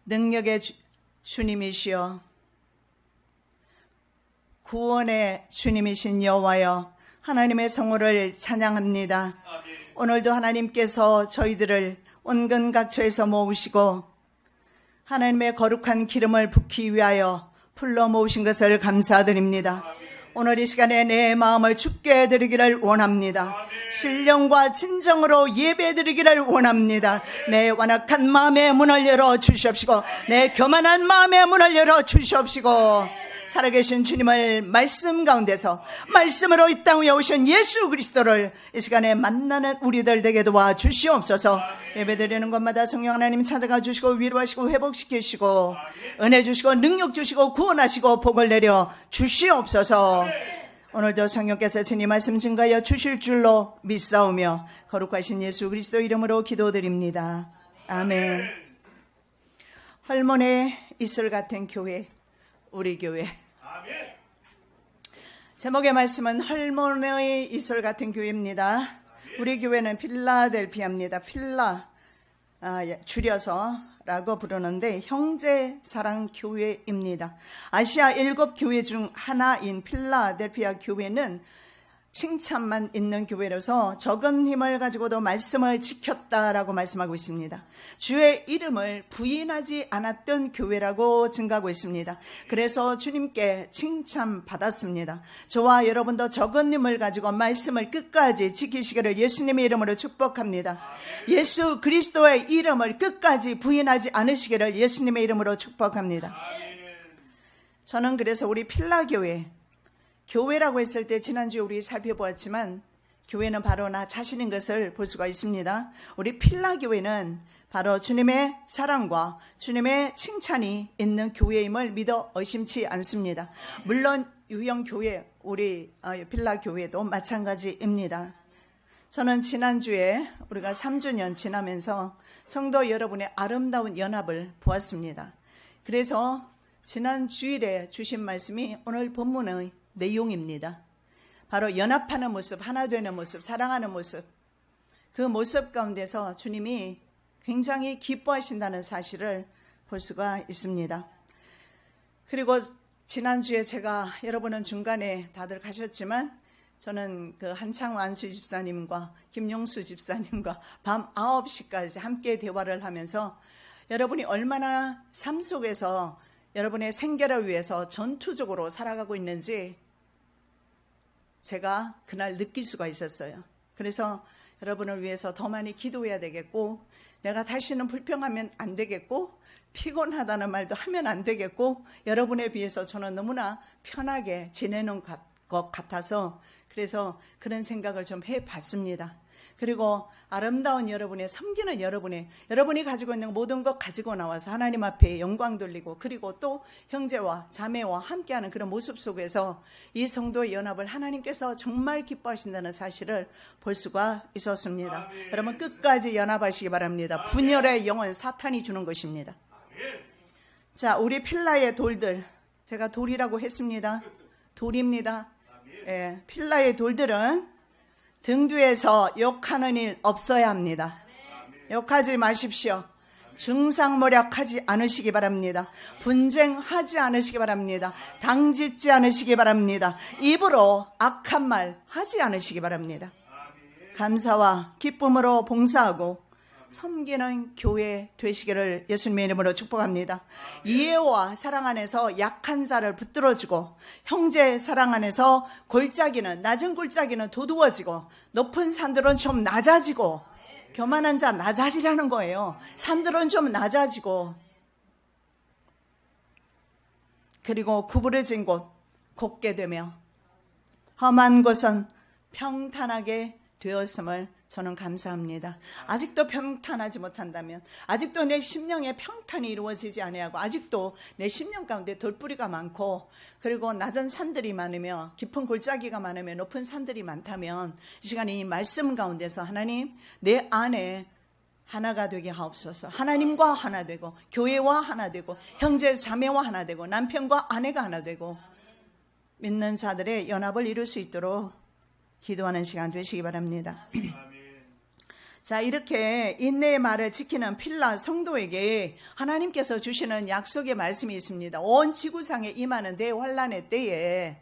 능력의 주님이시여, 구원의 주님이신 여호와여, 하나님의 성호를 찬양합니다. 오늘도 하나님께서 저희들을 온근 각처에서 모으시고 하나님의 거룩한 기름을 붓기 위하여 불러 모으신 것을 감사드립니다. 오늘 이 시간에 내 마음을 주께 드리기를 원합니다. 신령과 진정으로 예배 드리기를 원합니다. 내 완악한 마음의 문을 열어 주시옵시고, 내 교만한 마음의 문을 열어 주시옵시고, 살아계신 주님을 말씀 가운데서 말씀으로 이 땅 위에 오신 예수 그리스도를 이 시간에 만나는 우리들 되게 도와 주시옵소서. 예배드리는 곳마다 성령 하나님 찾아가 주시고 위로하시고 회복시키시고 은혜 주시고 능력 주시고 구원하시고 복을 내려 주시옵소서. 오늘도 성령께서 주님 말씀 증가하여 주실 줄로 믿사오며 거룩하신 예수 그리스도 이름으로 기도드립니다. 아멘. 헐몬의 이슬 같은 교회, 우리 교회. 제목의 말씀은 헐몬의 이슬 같은 교회입니다. 우리 교회는 필라델피아입니다. 필라 줄여서라고 부르는데 형제사랑교회입니다. 아시아 7교회 중 하나인 필라델피아 교회는 칭찬만 있는 교회라서 적은 힘을 가지고도 말씀을 지켰다라고 말씀하고 있습니다. 주의 이름을 부인하지 않았던 교회라고 증가하고 있습니다. 그래서 주님께 칭찬받았습니다. 저와 여러분도 적은 힘을 가지고 말씀을 끝까지 지키시기를 예수님의 이름으로 축복합니다. 예수 그리스도의 이름을 끝까지 부인하지 않으시기를 예수님의 이름으로 축복합니다. 저는 그래서 우리 필라교회, 교회라고 했을 때 지난주에 우리 살펴보았지만 교회는 바로 나 자신인 것을 볼 수가 있습니다. 우리 필라교회는 바로 주님의 사랑과 주님의 칭찬이 있는 교회임을 믿어 의심치 않습니다. 물론 유형교회, 우리 필라교회도 마찬가지입니다. 저는 지난주에 우리가 3주년 지나면서 성도 여러분의 아름다운 연합을 보았습니다. 그래서 지난 주일에 주신 말씀이 오늘 본문의 내용입니다. 바로 연합하는 모습, 하나 되는 모습, 사랑하는 모습, 그 모습 가운데서 주님이 굉장히 기뻐하신다는 사실을 볼 수가 있습니다. 그리고 지난주에 제가, 여러분은 중간에 다들 가셨지만 저는 그 한창 완수 집사님과 김용수 집사님과 밤 9시까지 함께 대화를 하면서 여러분이 얼마나 삶 속에서 여러분의 생계를 위해서 전투적으로 살아가고 있는지 제가 그날 느낄 수가 있었어요. 그래서 여러분을 위해서 더 많이 기도해야 되겠고, 내가 다시는 불평하면 안 되겠고, 피곤하다는 말도 하면 안 되겠고, 여러분에 비해서 저는 너무나 편하게 지내는 것 같아서 그래서 그런 생각을 좀 해봤습니다. 그리고 아름다운 여러분의, 섬기는 여러분이 가지고 있는 모든 것 가지고 나와서 하나님 앞에 영광 돌리고, 그리고 또 형제와 자매와 함께하는 그런 모습 속에서 이 성도의 연합을 하나님께서 정말 기뻐하신다는 사실을 볼 수가 있었습니다. 아멘. 여러분 끝까지 연합하시기 바랍니다. 아멘. 분열의 영은 사탄이 주는 것입니다. 아멘. 자, 우리 필라의 돌들, 제가 돌이라고 했습니다. 돌입니다. 예, 필라의 돌들은 등 뒤에서 욕하는 일 없어야 합니다. 욕하지 마십시오. 중상모략하지 않으시기 바랍니다. 분쟁하지 않으시기 바랍니다. 당짓지 않으시기 바랍니다. 입으로 악한 말 하지 않으시기 바랍니다. 감사와 기쁨으로 봉사하고 섬기는 교회 되시기를 예수님의 이름으로 축복합니다. 이해와 사랑 안에서 약한 자를 붙들어주고, 형제 사랑 안에서 낮은 골짜기는 도두어지고, 높은 산들은 좀 낮아지고, 교만한 자 낮아지라는 거예요. 산들은 좀 낮아지고, 그리고 구부러진 곳 곱게 되며 험한 곳은 평탄하게 되었음을 저는 감사합니다. 아직도 평탄하지 못한다면, 아직도 내 심령에 평탄이 이루어지지 아니하고, 아직도 내 심령 가운데 돌뿌리가 많고, 그리고 낮은 산들이 많으며 깊은 골짜기가 많으며 높은 산들이 많다면 이 시간에 이 말씀 가운데서 하나님, 내 안에 하나가 되게 하옵소서. 하나님과 하나 되고, 교회와 하나 되고, 형제 자매와 하나 되고, 남편과 아내가 하나 되고, 믿는 자들의 연합을 이룰 수 있도록 기도하는 시간 되시기 바랍니다. 자, 이렇게 인내의 말을 지키는 필라 성도에게 하나님께서 주시는 약속의 말씀이 있습니다. 온 지구상에 임하는 대환란의 때에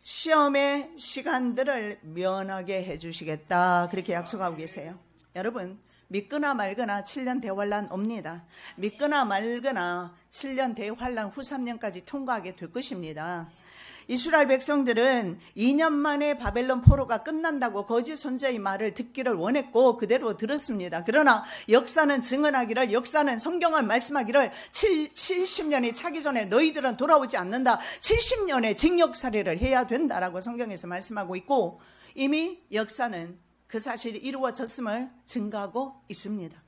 시험의 시간들을 면하게 해주시겠다, 그렇게 약속하고 계세요. 여러분, 믿거나 말거나 7년 대환란 옵니다. 믿거나 말거나 7년 대환란 후 3년까지 통과하게 될 것입니다. 이스라엘 백성들은 2년 만에 바벨론 포로가 끝난다고 거짓 선지자의 말을 듣기를 원했고 그대로 들었습니다. 그러나 역사는 증언하기를, 역사는 성경은 말씀하기를 70년이 차기 전에 너희들은 돌아오지 않는다, 70년의 징역살이를 해야 된다라고 성경에서 말씀하고 있고, 이미 역사는 그 사실이 이루어졌음을 증거하고 있습니다.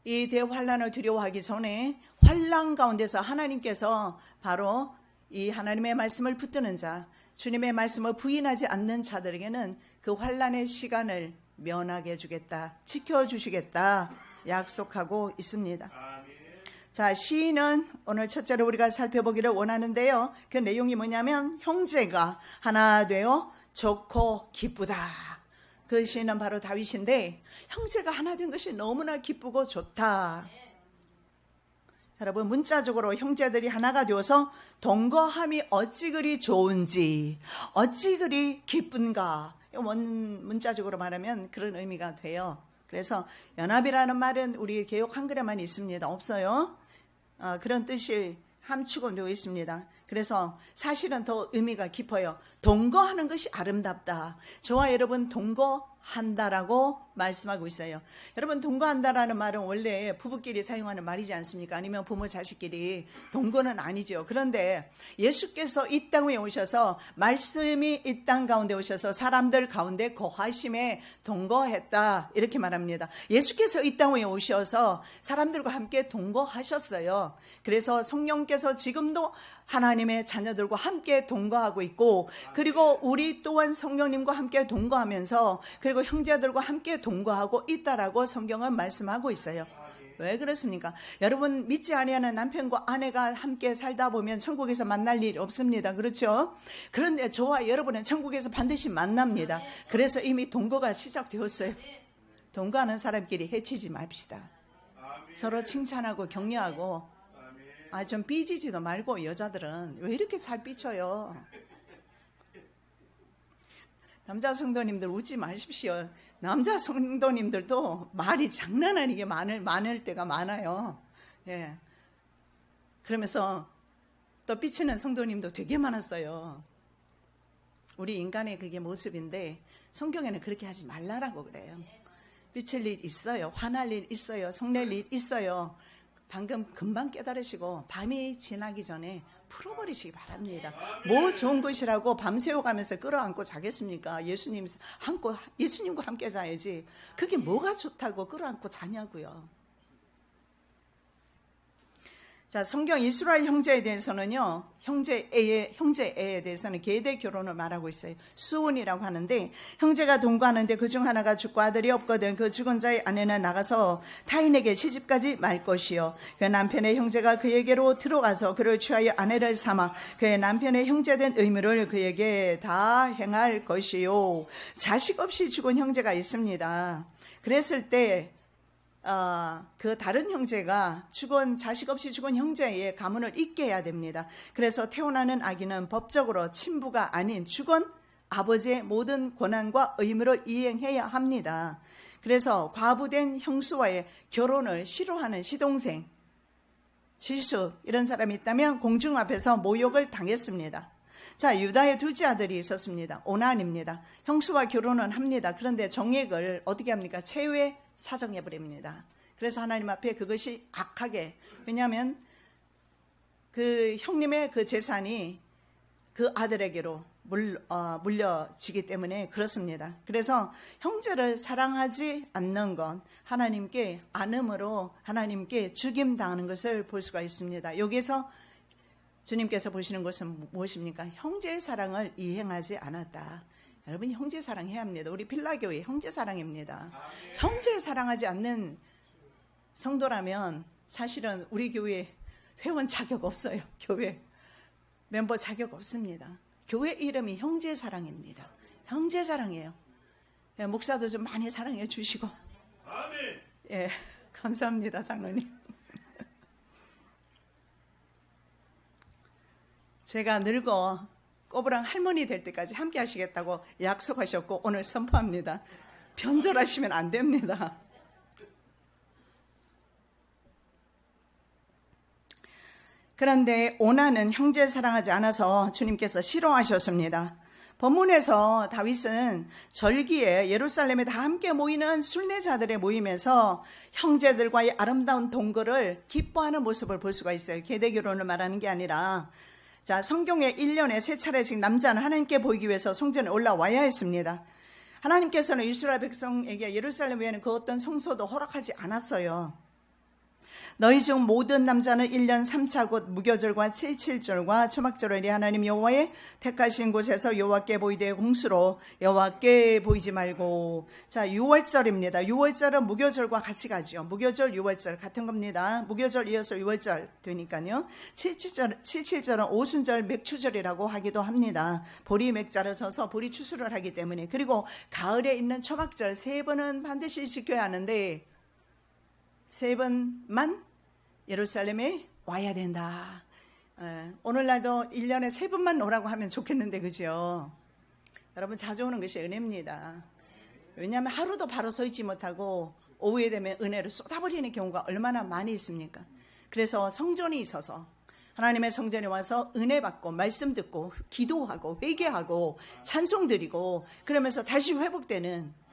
이 대환란을 두려워하기 전에 환란 가운데서 하나님께서 바로 이 하나님의 말씀을 붙드는 자, 주님의 말씀을 부인하지 않는 자들에게는 그 환란의 시간을 면하게 해주겠다, 지켜주시겠다 약속하고 있습니다. 자, 시인은 오늘 첫째로 우리가 살펴보기를 원하는데요, 그 내용이 뭐냐면 형제가 하나 되어 좋고 기쁘다. 그 시인은 바로 다윗인데, 형제가 하나 된 것이 너무나 기쁘고 좋다. 여러분, 문자적으로 형제들이 하나가 되어서 동거함이 어찌 그리 좋은지, 어찌 그리 기쁜가, 문자적으로 말하면 그런 의미가 돼요. 그래서 연합이라는 말은 우리 개역 한글에만 있습니다. 없어요. 그런 뜻이 함축은 되어 있습니다. 그래서 사실은 더 의미가 깊어요. 동거하는 것이 아름답다. 저와 여러분 동거한다라고 말씀하고 있어요. 여러분, 동거한다라는 말은 원래 부부끼리 사용하는 말이지 않습니까? 아니면 부모 자식끼리. 동거는 아니죠. 그런데 예수께서 이 땅에 오셔서 말씀이 이 땅 가운데 오셔서 사람들 가운데 거하심에 동거했다, 이렇게 말합니다. 예수께서 이 땅에 오셔서 사람들과 함께 동거하셨어요. 그래서 성령께서 지금도 하나님의 자녀들과 함께 동거하고 있고, 그리고 우리 또한 성령님과 함께 동거하면서, 그리고 형제들과 함께 동거하고 있다라고 성경은 말씀하고 있어요. 왜 그렇습니까? 여러분, 믿지 아니하는 남편과 아내가 함께 살다 보면 천국에서 만날 일이 없습니다. 그렇죠? 그런데 저와 여러분은 천국에서 반드시 만납니다. 그래서 이미 동거가 시작되었어요. 동거하는 사람끼리 해치지 맙시다. 서로 칭찬하고 격려하고, 좀 삐지지도 말고, 여자들은 왜 이렇게 잘 삐쳐요? 남자 성도님들 웃지 마십시오. 남자 성도님들도 말이 장난 아니게 많을 때가 많아요. 예. 그러면서 또 삐치는 성도님도 되게 많았어요. 우리 인간의 그게 모습인데 성경에는 그렇게 하지 말라라고 그래요. 삐칠 일 있어요. 화날 일 있어요. 성낼 일 있어요. 방금 금방 깨달으시고 밤이 지나기 전에 풀어버리시기 바랍니다. 뭐 좋은 것이라고 밤새워가면서 끌어안고 자겠습니까? 예수님과 함께 자야지. 그게 뭐가 좋다고 끌어안고 자냐고요. 자, 성경 이스라엘 형제에 대해서는요, 형제애에 대해서는 계대 결혼을 말하고 있어요. 수혼이라고 하는데, 형제가 동거하는데 그중 하나가 죽고 아들이 없거든 그 죽은 자의 아내는 나가서 타인에게 시집가지 말 것이요, 그 남편의 형제가 그에게로 들어가서 그를 취하여 아내를 삼아 그의 남편의 형제된 의무를 그에게 다 행할 것이요. 자식 없이 죽은 형제가 있습니다. 그랬을 때 그 다른 형제가 자식 없이 죽은 형제의 가문을 잇게 해야 됩니다. 그래서 태어나는 아기는 법적으로 친부가 아닌 죽은 아버지의 모든 권한과 의무를 이행해야 합니다. 그래서 과부된 형수와의 결혼을 싫어하는 시동생, 실수 이런 사람이 있다면 공중 앞에서 모욕을 당했습니다. 자, 유다의 둘째 아들이 있었습니다. 오난입니다. 형수와 결혼은 합니다. 그런데 정액을 어떻게 합니까? 최후의 사정해버립니다. 그래서 하나님 앞에 그것이 악하게, 왜냐하면 그 형님의 그 재산이 그 아들에게로 물려지기 때문에 그렇습니다. 그래서 형제를 사랑하지 않는 건 하나님께 안음으로 하나님께 죽임당하는 것을 볼 수가 있습니다. 여기서 주님께서 보시는 것은 무엇입니까? 형제의 사랑을 이행하지 않았다. 여러분, 형제 사랑해야 합니다. 우리 필라교회 형제 사랑입니다. 형제 사랑하지 않는 성도라면 사실은 우리 교회 회원 자격 없어요. 교회 멤버 자격 없습니다. 교회 이름이 형제 사랑입니다. 형제 사랑이에요. 예, 목사도 좀 많이 사랑해 주시고. 아멘. 예, 감사합니다, 장로님. 제가 늙어 꼬부랑 할머니 될 때까지 함께 하시겠다고 약속하셨고 오늘 선포합니다. 변절하시면 안 됩니다. 그런데 오나는 형제 사랑하지 않아서 주님께서 싫어하셨습니다. 본문에서 다윗은 절기에 예루살렘에 다 함께 모이는 순례자들의 모임에서 형제들과의 아름다운 동거를 기뻐하는 모습을 볼 수가 있어요. 계대 결혼을 말하는 게 아니라, 자, 성경에 1년에 3차례씩 남자는 하나님께 보이기 위해서 성전에 올라와야 했습니다. 하나님께서는 이스라엘 백성에게 예루살렘 외에는 그 어떤 성소도 허락하지 않았어요. 너희 중 모든 남자는 1년 3차 곧 무교절과 7.7절과 초막절에 하나님 여호와의 택하신 곳에서 여호와께 보이되 공수로 여호와께 보이지 말고. 자, 6월절입니다. 6월절은 무교절과 같이 가죠. 무교절 6월절 같은 겁니다. 무교절 이어서 6월절 되니까요. 7.7절은 오순절 맥추절이라고 하기도 합니다. 보리 맥자를 서서 보리 추수를 하기 때문에. 그리고 가을에 있는 초막절 3번은 반드시 지켜야 하는데 3번만 예루살렘에 와야 된다. 오늘날도 1년에 3번만 오라고 하면 좋겠는데, 그죠? 여러분, 자주 오는 것이 은혜입니다. 왜냐하면 하루도 바로 서 있지 못하고 오후에 되면 은혜를 쏟아버리는 경우가 얼마나 많이 있습니까? 그래서 성전이 있어서 하나님의 성전에 와서 은혜 받고 말씀 듣고 기도하고 회개하고 찬송 드리고 그러면서 다시 회복되는,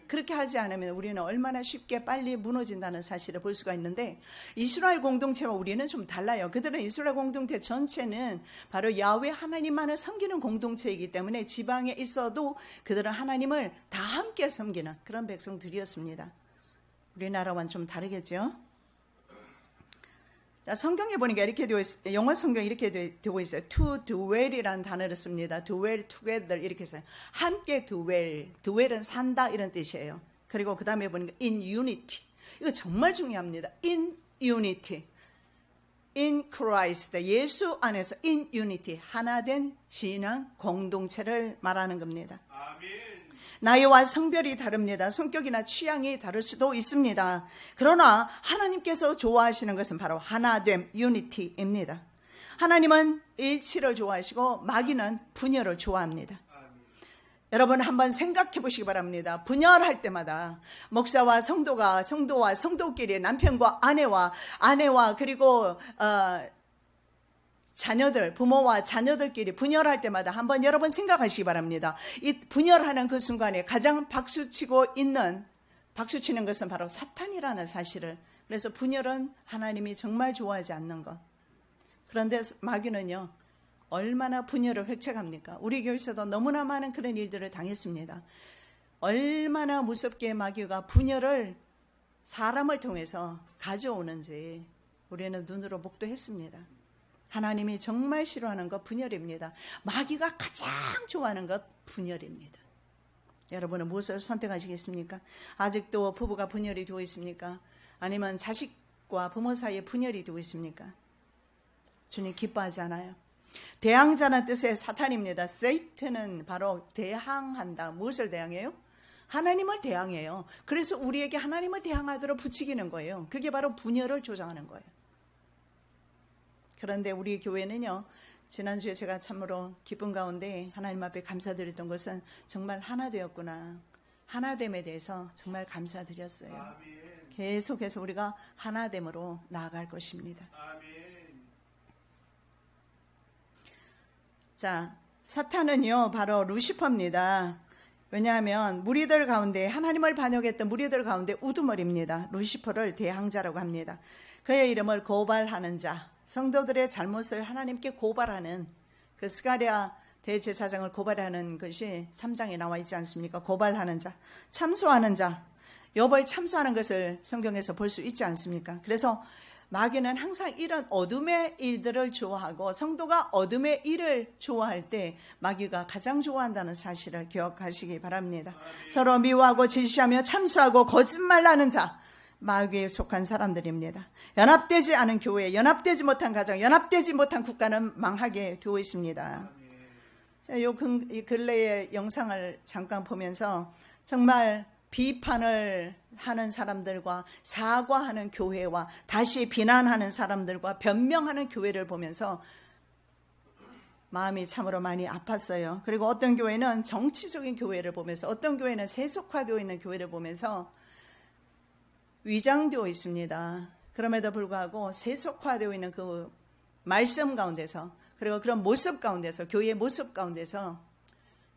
그렇게 하지 않으면 우리는 얼마나 쉽게 빨리 무너진다는 사실을 볼 수가 있는데, 이스라엘 공동체와 우리는 좀 달라요. 그들은 이스라엘 공동체 전체는 바로 야훼 하나님만을 섬기는 공동체이기 때문에 지방에 있어도 그들은 하나님을 다 함께 섬기는 그런 백성들이었습니다. 우리나라와는 좀 다르겠죠. 자, 성경에 보니까 이렇게 되어 있어요. 영어 성경에 이렇게 되어 있어요. To dwell이라는 단어를 씁니다. dwell together 이렇게 써요. 함께 dwell. dwell은 산다 이런 뜻이에요. 그리고 그 다음에 보니까 in unity. 이거 정말 중요합니다. in unity. in Christ. 예수 안에서 in unity. 하나된 신앙 공동체를 말하는 겁니다. 아멘. 나이와 성별이 다릅니다. 성격이나 취향이 다를 수도 있습니다. 그러나 하나님께서 좋아하시는 것은 바로 하나됨, 유니티입니다. 하나님은 일치를 좋아하시고 마귀는 분열을 좋아합니다. 여러분 한번 생각해 보시기 바랍니다. 분열할 때마다 목사와 성도와 성도끼리, 남편과 아내와 그리고 자녀들, 부모와 자녀들끼리 분열할 때마다 한번 여러분 생각하시기 바랍니다. 이 분열하는 그 순간에 가장 박수치는 것은 바로 사탄이라는 사실을. 그래서 분열은 하나님이 정말 좋아하지 않는 것. 그런데 마귀는요, 얼마나 분열을 획책합니까? 우리 교회에서도 너무나 많은 그런 일들을 당했습니다. 얼마나 무섭게 마귀가 분열을 사람을 통해서 가져오는지 우리는 눈으로 목도했습니다. 하나님이 정말 싫어하는 것 분열입니다. 마귀가 가장 좋아하는 것 분열입니다. 여러분은 무엇을 선택하시겠습니까? 아직도 부부가 분열이 되어 있습니까? 아니면 자식과 부모 사이에 분열이 되어 있습니까? 주님 기뻐하지 않아요. 대항자는 뜻의 사탄입니다. Satan은 바로 대항한다. 무엇을 대항해요? 하나님을 대항해요. 그래서 우리에게 하나님을 대항하도록 부추기는 거예요. 그게 바로 분열을 조장하는 거예요. 그런데 우리 교회는요, 지난주에 제가 참으로 기쁜 가운데 하나님 앞에 감사드렸던 것은 정말 하나 되었구나. 하나됨에 대해서 정말 감사드렸어요. 아멘. 계속해서 우리가 하나됨으로 나아갈 것입니다. 아멘. 자, 사탄은요 바로 루시퍼입니다. 왜냐하면 무리들 가운데, 하나님을 반역했던 무리들 가운데 우두머리입니다. 루시퍼를 대항자라고 합니다. 그의 이름을 고발하는 자, 성도들의 잘못을 하나님께 고발하는, 그 스가랴 대제사장을 고발하는 것이 3장에 나와 있지 않습니까? 고발하는 자, 참소하는 자, 욥을 참소하는 것을 성경에서 볼 수 있지 않습니까? 그래서 마귀는 항상 이런 어둠의 일들을 좋아하고, 성도가 어둠의 일을 좋아할 때 마귀가 가장 좋아한다는 사실을 기억하시기 바랍니다. 서로 미워하고 질시하며 참소하고 거짓말하는 자, 마귀에 속한 사람들입니다. 연합되지 않은 교회, 연합되지 못한 가정, 연합되지 못한 국가는 망하게 되어 있습니다. 이 근래의 영상을 잠깐 보면서 정말 비판을 하는 사람들과 사과하는 교회와 다시 비난하는 사람들과 변명하는 교회를 보면서 마음이 참으로 많이 아팠어요. 그리고 어떤 교회는 정치적인 교회를 보면서, 어떤 교회는 세속화되어 있는 교회를 보면서 위장되어 있습니다. 그럼에도 불구하고 세속화되어 있는 그 말씀 가운데서, 그리고 그런 모습 가운데서, 교회의 모습 가운데서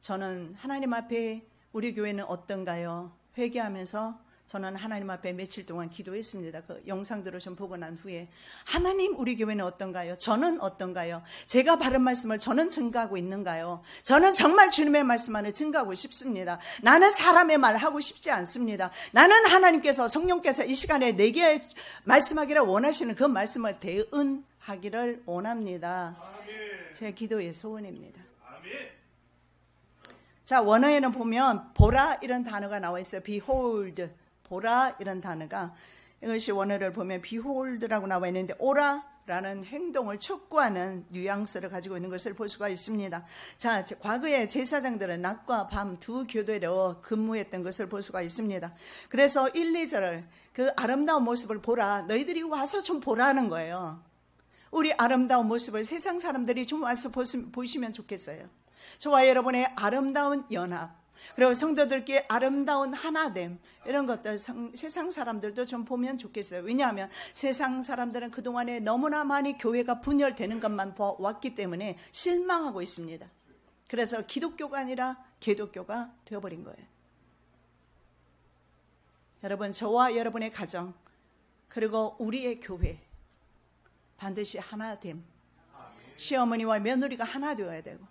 저는 하나님 앞에 우리 교회는 어떤가요? 회개하면서 저는 하나님 앞에 며칠 동안 기도했습니다. 그 영상들을 좀 보고 난 후에 하나님, 우리 교회는 어떤가요? 저는 어떤가요? 제가 바른 말씀을 저는 증거하고 있는가요? 저는 정말 주님의 말씀 안에 증거하고 싶습니다. 나는 사람의 말 하고 싶지 않습니다. 나는 하나님께서, 성령께서 이 시간에 내게 말씀하기를 원하시는 그 말씀을 대응하기를 원합니다. 제 기도의 소원입니다. 자, 원어에는 보면 보라 이런 단어가 나와 있어요. behold, 보라 이런 단어가, 이것이 원어를 보면 behold라고 나와 있는데 오라라는 행동을 촉구하는 뉘앙스를 가지고 있는 것을 볼 수가 있습니다. 자, 과거에 제사장들은 낮과 밤 두 교대로 근무했던 것을 볼 수가 있습니다. 그래서 1, 2절을 그 아름다운 모습을 보라, 너희들이 와서 좀 보라는 거예요. 우리 아름다운 모습을 세상 사람들이 좀 와서 보시면 좋겠어요. 저와 여러분의 아름다운 연합, 그리고 성도들끼리 아름다운 하나됨, 이런 것들 세상 사람들도 좀 보면 좋겠어요. 왜냐하면 세상 사람들은 그동안에 너무나 많이 교회가 분열되는 것만 보았기 때문에 실망하고 있습니다. 그래서 기독교가 아니라 개독교가 되어버린 거예요. 여러분, 저와 여러분의 가정, 그리고 우리의 교회 반드시 하나됨, 시어머니와 며느리가 하나 되어야 되고,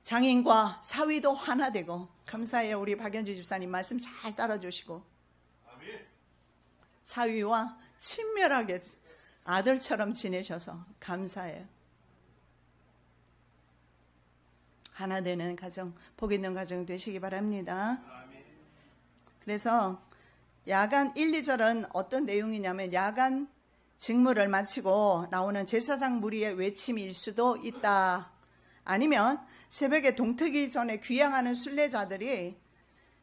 장인과 사위도 하나 되고, 감사해요. 우리 박연주 집사님 말씀 잘 따라주시고, 사위와 친밀하게 아들처럼 지내셔서 감사해요. 하나 되는 가정, 복 있는 가정 되시기 바랍니다. 그래서 야간 1, 2절은 어떤 내용이냐면, 야간 직무를 마치고 나오는 제사장 무리의 외침일 수도 있다. 아니면 새벽에 동트기 전에 귀향하는 순례자들이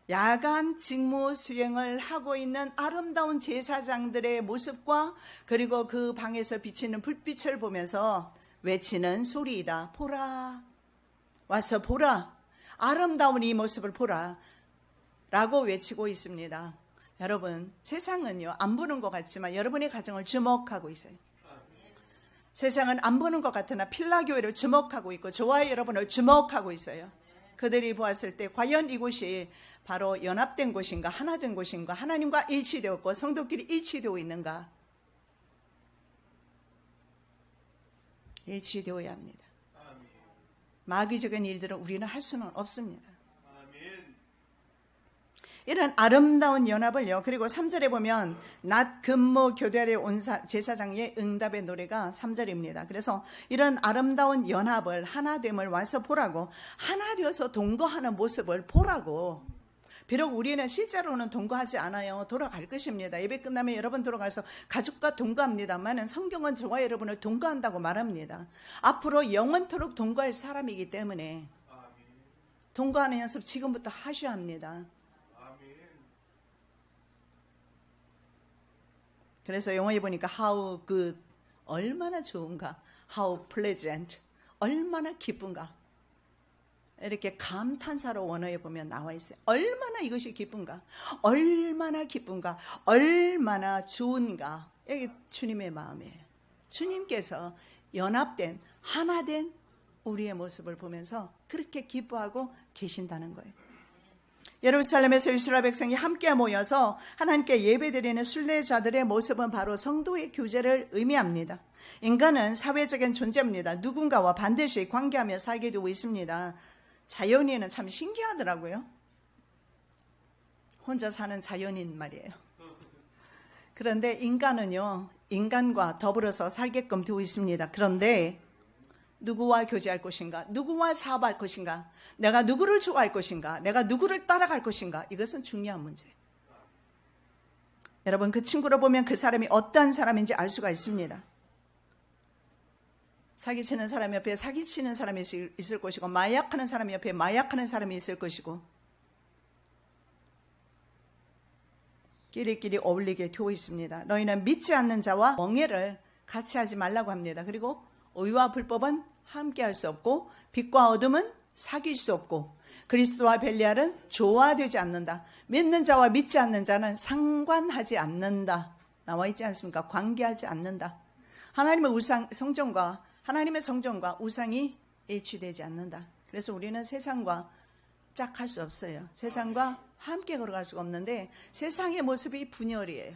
야간 직무 수행을 하고 있는 아름다운 제사장들의 모습과, 그리고 그 방에서 비치는 불빛을 보면서 외치는 소리이다. 보라, 와서 보라, 아름다운 이 모습을 보라 라고 외치고 있습니다. 여러분, 세상은요 안 보는 것 같지만 여러분의 가정을 주목하고 있어요. 세상은 안 보는 것 같으나 필라교회를 주목하고 있고 저와 여러분을 주목하고 있어요. 그들이 보았을 때 과연 이곳이 바로 연합된 곳인가, 하나된 곳인가, 하나님과 일치되었고 성도끼리 일치되어 있는가. 일치되어야 합니다. 마귀적인 일들을 우리는 할 수는 없습니다. 이런 아름다운 연합을요, 그리고 3절에 보면 낮 근무 교대에 온 제사장의 응답의 노래가 3절입니다. 그래서 이런 아름다운 연합을, 하나됨을 와서 보라고, 하나 되어서 동거하는 모습을 보라고. 비록 우리는 실제로는 동거하지 않아요. 돌아갈 것입니다. 예배 끝나면 여러분 돌아가서 가족과 동거합니다만 성경은 저와 여러분을 동거한다고 말합니다. 앞으로 영원토록 동거할 사람이기 때문에 동거하는 연습 지금부터 하셔야 합니다. 그래서 영어에 보니까 how good, 얼마나 좋은가, how pleasant, 얼마나 기쁜가, 이렇게 감탄사로 원어에 보면 나와 있어요. 얼마나 이것이 기쁜가, 얼마나 기쁜가, 얼마나 좋은가. 여기 주님의 마음이에요. 주님께서 연합된, 하나된 우리의 모습을 보면서 그렇게 기뻐하고 계신다는 거예요. 예루살렘에서 이스라엘 백성이 함께 모여서 하나님께 예배드리는 순례자들의 모습은 바로 성도의 교제를 의미합니다. 인간은 사회적인 존재입니다. 누군가와 반드시 관계하며 살게 되고 있습니다. 자연인은 참 신기하더라고요. 혼자 사는 자연인 말이에요. 그런데 인간은요, 인간과 더불어서 살게끔 되어 있습니다. 그런데 누구와 교제할 것인가, 누구와 사업할 것인가, 내가 누구를 좋아할 것인가, 내가 누구를 따라갈 것인가, 이것은 중요한 문제예요. 여러분, 그 친구를 보면 그 사람이 어떠한 사람인지 알 수가 있습니다. 사기치는 사람 옆에 사기치는 사람이 있을 것이고, 마약하는 사람 옆에 마약하는 사람이 있을 것이고, 끼리끼리 어울리게 두고 있습니다. 너희는 믿지 않는 자와 멍해를 같이 하지 말라고 합니다. 그리고 의와 불법은 함께 할 수 없고 빛과 어둠은 사귈 수 없고 그리스도와 벨리알은 조화되지 않는다. 믿는 자와 믿지 않는 자는 상관하지 않는다. 나와 있지 않습니까? 관계하지 않는다. 하나님의 성전과 우상이 일치되지 않는다. 그래서 우리는 세상과 짝할 수 없어요. 세상과 함께 걸어갈 수가 없는데 세상의 모습이 분열이에요.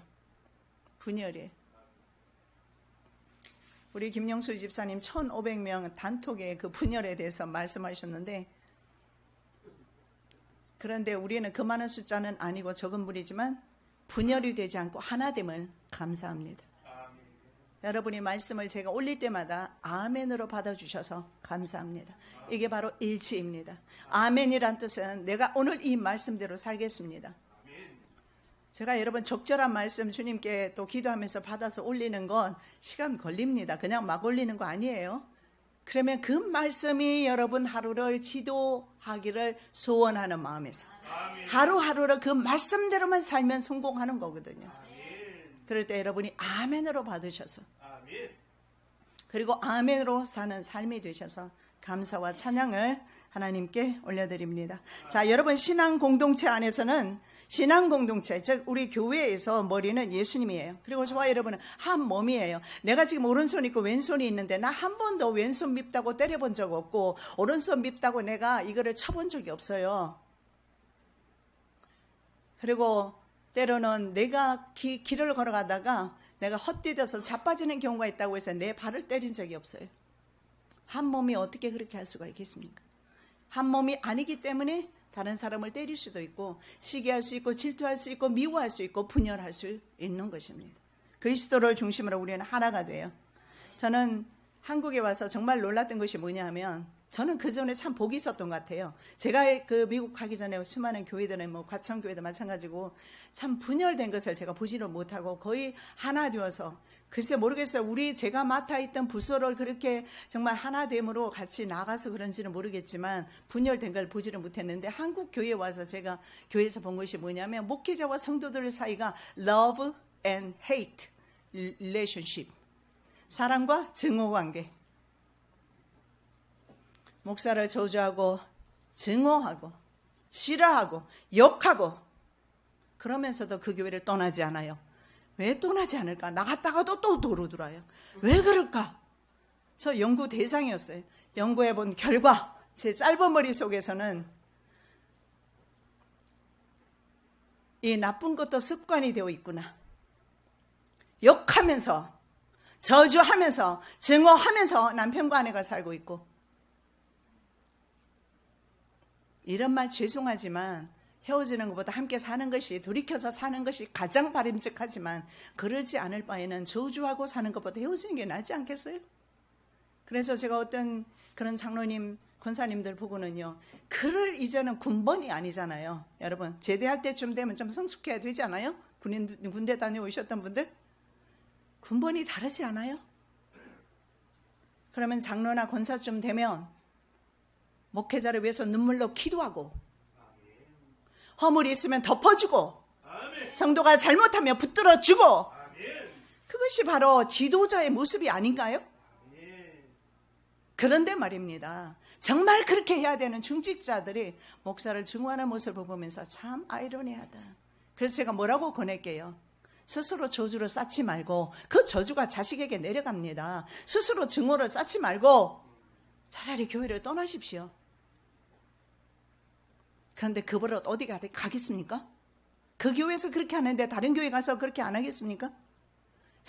분열이에요. 우리 김영수 집사님 1,500명 단톡의 그 분열에 대해서 말씀하셨는데, 그런데 우리는 그 많은 숫자는 아니고 적은 분이지만 분열이 되지 않고 하나됨을 감사합니다. 여러분이 말씀을 제가 올릴 때마다 아멘으로 받아주셔서 감사합니다. 이게 바로 일치입니다. 아멘이란 뜻은 내가 오늘 이 말씀대로 살겠습니다. 제가 여러분 적절한 말씀 주님께 또 기도하면서 받아서 올리는 건 시간 걸립니다. 그냥 막 올리는 거 아니에요. 그러면 그 말씀이 여러분 하루를 지도하기를 소원하는 마음에서 하루하루를 그 말씀대로만 살면 성공하는 거거든요. 그럴 때 여러분이 아멘으로 받으셔서 그리고 아멘으로 사는 삶이 되셔서 감사와 찬양을 하나님께 올려드립니다. 자, 여러분 신앙 공동체 안에서는 신앙 공동체, 즉 우리 교회에서 머리는 예수님이에요. 그리고 저와 여러분은 한 몸이에요. 내가 지금 오른손이 있고 왼손이 있는데 나 한 번도 왼손 밉다고 때려본 적 없고 오른손 밉다고 내가 이거를 쳐본 적이 없어요. 그리고 때로는 내가 길을 걸어가다가 내가 헛디뎌서 자빠지는 경우가 있다고 해서 내 발을 때린 적이 없어요. 한 몸이 어떻게 그렇게 할 수가 있겠습니까? 한 몸이 아니기 때문에 다른 사람을 때릴 수도 있고 시기할 수 있고 질투할 수 있고 미워할 수 있고 분열할 수 있는 것입니다. 그리스도를 중심으로 우리는 하나가 돼요. 저는 한국에 와서 정말 놀랐던 것이 뭐냐 하면 저는 그 전에 참 복이 있었던 것 같아요. 제가 그 미국 가기 전에 수많은 교회들은 뭐 과천교회도 마찬가지고 참 분열된 것을 제가 보지를 못하고 거의 하나 되어서 글쎄 모르겠어요. 제가 맡아있던 부서를 그렇게 정말 하나됨으로 같이 나가서 그런지는 모르겠지만 분열된 걸 보지를 못했는데 한국 교회에 와서 제가 교회에서 본 것이 뭐냐면 목회자와 성도들 사이가 love and hate relationship, 사랑과 증오관계. 목사를 저주하고 증오하고 싫어하고 욕하고 그러면서도 그 교회를 떠나지 않아요. 왜 떠나지 않을까? 나갔다가도 또 돌아들어요. 왜 그럴까? 저 연구 대상이었어요. 연구해 본 결과 제 짧은 머릿속에서는 이 나쁜 것도 습관이 되어 있구나. 욕하면서 저주하면서 증오하면서 남편과 아내가 살고 있고, 이런 말 죄송하지만 헤어지는 것보다 함께 사는 것이, 돌이켜서 사는 것이 가장 바람직하지만 그러지 않을 바에는 저주하고 사는 것보다 헤어지는 게 낫지 않겠어요? 그래서 제가 어떤 그런 장로님, 권사님들 보고는요, 그럴 이제는 군번이 아니잖아요. 여러분 제대할 때쯤 되면 좀 성숙해야 되지 않아요? 군대 다녀오셨던 분들 군번이 다르지 않아요? 그러면 장로나 권사쯤 되면 목회자를 위해서 눈물로 기도하고 허물이 있으면 덮어주고 성도가 잘못하면 붙들어주고, 그것이 바로 지도자의 모습이 아닌가요? 그런데 말입니다, 정말 그렇게 해야 되는 중직자들이 목사를 증오하는 모습을 보면서 참 아이러니하다. 그래서 제가 뭐라고 권할게요? 스스로 저주를 쌓지 말고 그 저주가 자식에게 내려갑니다. 스스로 증오를 쌓지 말고 차라리 교회를 떠나십시오. 그런데 그 버릇 어디 가겠습니까? 그 교회에서 그렇게 하는데 다른 교회 가서 그렇게 안 하겠습니까?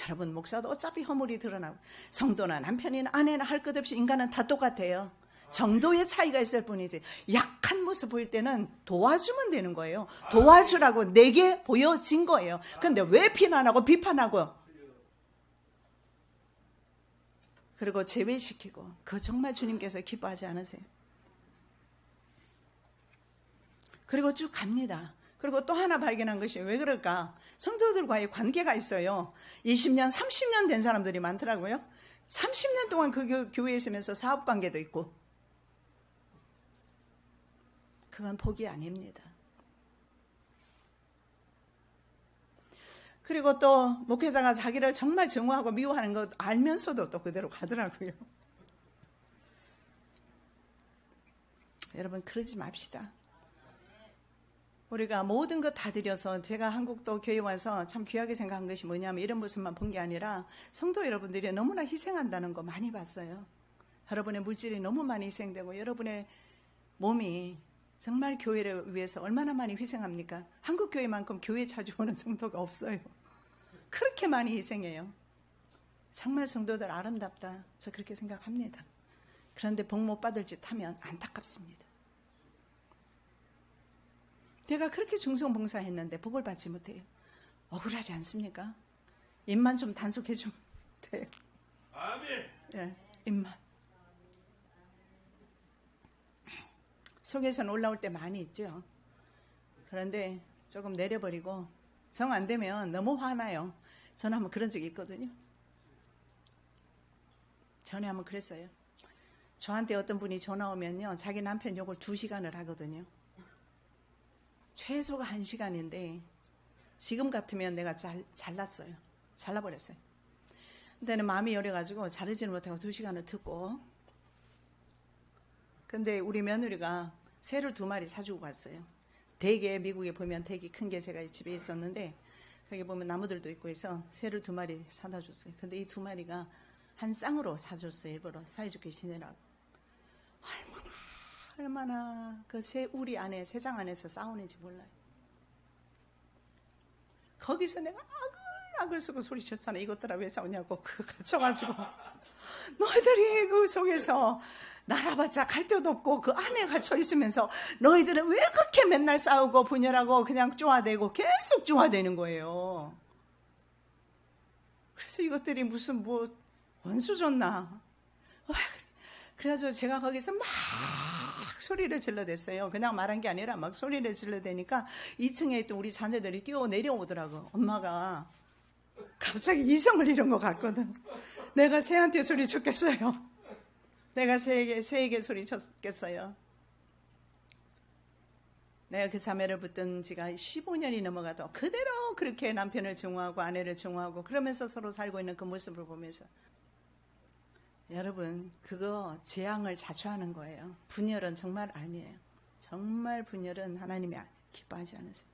여러분 목사도 어차피 허물이 드러나고 성도나 남편이나 아내나 할 것 없이 인간은 다 똑같아요. 정도의 차이가 있을 뿐이지 약한 모습 보일 때는 도와주면 되는 거예요. 도와주라고 내게 보여진 거예요. 그런데 왜 비난하고 비판하고 그리고 제외시키고, 그거 정말 주님께서 기뻐하지 않으세요? 그리고 쭉 갑니다. 그리고 또 하나 발견한 것이 왜 그럴까? 성도들과의 관계가 있어요. 20년, 30년 된 사람들이 많더라고요. 30년 동안 그 교회에 있으면서 사업관계도 있고. 그건 복이 아닙니다. 그리고 또 목회자가 자기를 정말 증오하고 미워하는 것 알면서도 또 그대로 가더라고요. 여러분 그러지 맙시다. 우리가 모든 것 다 드려서 제가 한국도 교회 와서 참 귀하게 생각한 것이 뭐냐면 이런 모습만 본 게 아니라 성도 여러분들이 너무나 희생한다는 거 많이 봤어요. 여러분의 물질이 너무 많이 희생되고 여러분의 몸이 정말 교회를 위해서 얼마나 많이 희생합니까? 한국 교회만큼 교회 자주 오는 성도가 없어요. 그렇게 많이 희생해요. 정말 성도들 아름답다. 저 그렇게 생각합니다. 그런데 복 못 받을 짓 하면 안타깝습니다. 내가 그렇게 중성봉사했는데 복을 받지 못해요. 억울하지 않습니까? 입만 좀 단속해주면 돼요. 아멘. 예, 입만. 속에서는 올라올 때 많이 있죠. 그런데 조금 내려버리고 정 안 되면 너무 화나요. 저는 한번 그런 적이 있거든요. 전에 한번 그랬어요. 저한테 어떤 분이 전화 오면요. 자기 남편 욕을 2시간을 하거든요. 최소가 1시간인데 지금 같으면 내가 잘랐어요. 잘라버렸어요. 그때는 마음이 여려가지고 자르지는 못하고 2시간을 듣고 근데 우리 며느리가 새를 2마리 사주고 갔어요. 댁에 미국에 보면 댁이 큰 게 제가 집에 있었는데 거기 보면 나무들도 있고 해서 새를 2마리 사다 줬어요. 근데 이 2마리가 한 쌍으로 사줬어요. 일부러 사이좋게 지내라고. 얼마나 그 새 우리 안에 새장 안에서 싸우는지 몰라요. 거기서 내가 아글 쓰고 소리쳤잖아. 이것들아 왜 싸우냐고 그 갇혀가지고 너희들이 그 속에서 날아봤자 갈 데도 없고 그 안에 갇혀 있으면서 너희들은 왜 그렇게 맨날 싸우고 분열하고 그냥 쪼아대고 계속 쪼아대는 거예요. 그래서 이것들이 무슨 뭐 원수 줬나. 그래서 제가 거기서 막 소리를 질러댔어요. 그냥 말한 게 아니라 막 소리를 질러대니까 2층에 있던 우리 자녀들이 뛰어 내려오더라고. 엄마가 갑자기 이성을 잃은 것 같거든. 내가 새한테 소리 쳤겠어요. 내가 새에게 소리 쳤겠어요. 내가 그 자매를 붙든 지가 15년이 넘어가도 그대로 그렇게 남편을 증오하고 아내를 증오하고 그러면서 서로 살고 있는 그 모습을 보면서 여러분 그거 재앙을 자초하는 거예요. 분열은 정말 아니에요. 정말 분열은 하나님이 기뻐하지 않으세요.